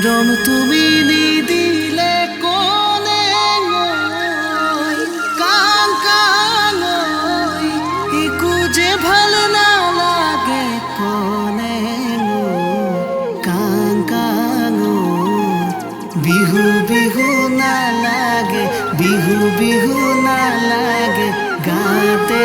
মৰম তুমি নিদিলে কোনে কাং কাং একো যে ভাল নালাগে কোনে কাং কাং বিহু বিহু নালাগে বিহু বিহু নালাগে গাতে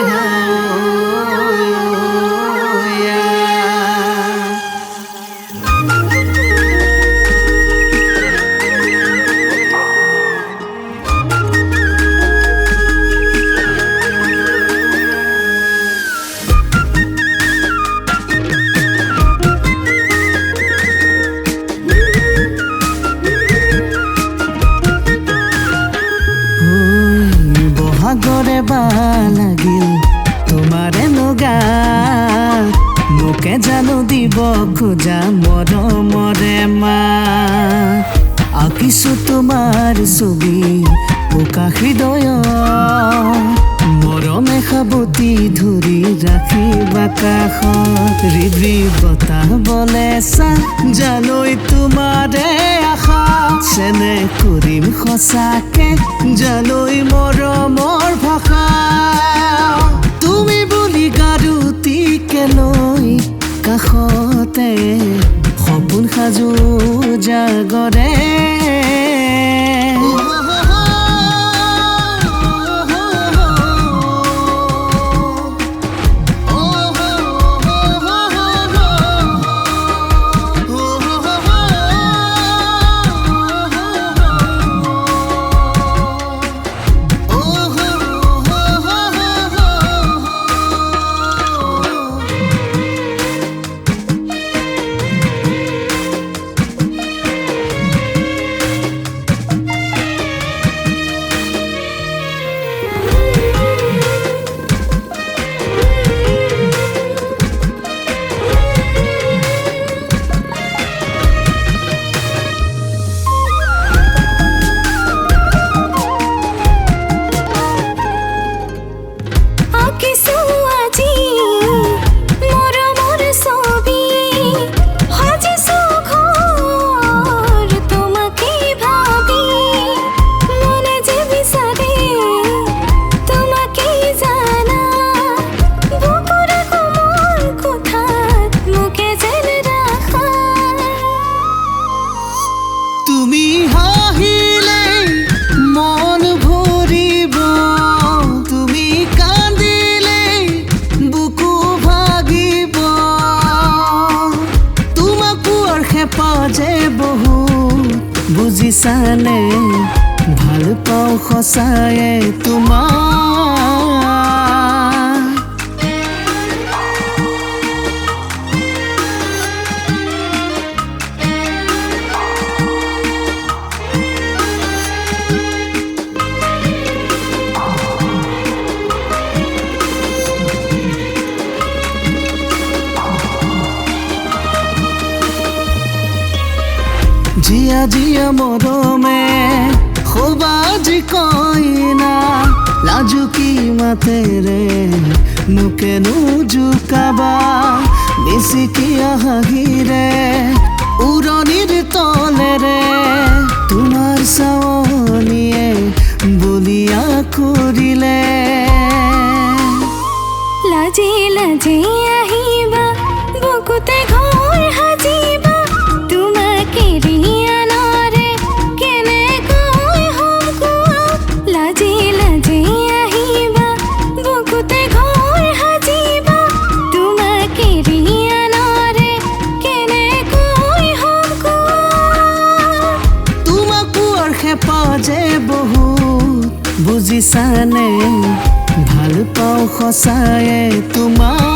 বহাগৰে বা লাগিল তোমাৰে লগা মোকে জানো দিব খোজা মৰমৰে মা আঁকিছো তোমাৰ ছবি পোকা হৃদয় মৰমে সাবতি ধৰি ৰাখিবা কাষত হৃদয় বতাহ বলে চা জালৈ তোমাৰে আশা চেনে কৰিম সঁচাকে জালৈ মৰমৰ ভাষা তুমি বুলি গাৰুটিকে লৈ কাষতে সপোন সাজো জাগৰে তুমি হাহিলে মন ভৰিব তুমি কান্দিলে বুকু ভাগিব তোমাক হেঁপা যে বহুত বুজিছানে ভাল পাওঁ সঁচায়ে তোমাক জিয়া জিয়া মৰমে খোবাজি কইনা লাজুকী মাতেৰে মোকেনো জোকাবা বেছিকিয়া হাঁহিৰে উৰণিৰ তলেৰে তোমাৰ চাৱনিয়ে বলিয়া কৰিলে লাজি লাজি আহিবা বুকুতে ঘৰ সাজিবা যে বহুত বুজিছানে ভাল পাওঁ সঁচায়ে তোমাক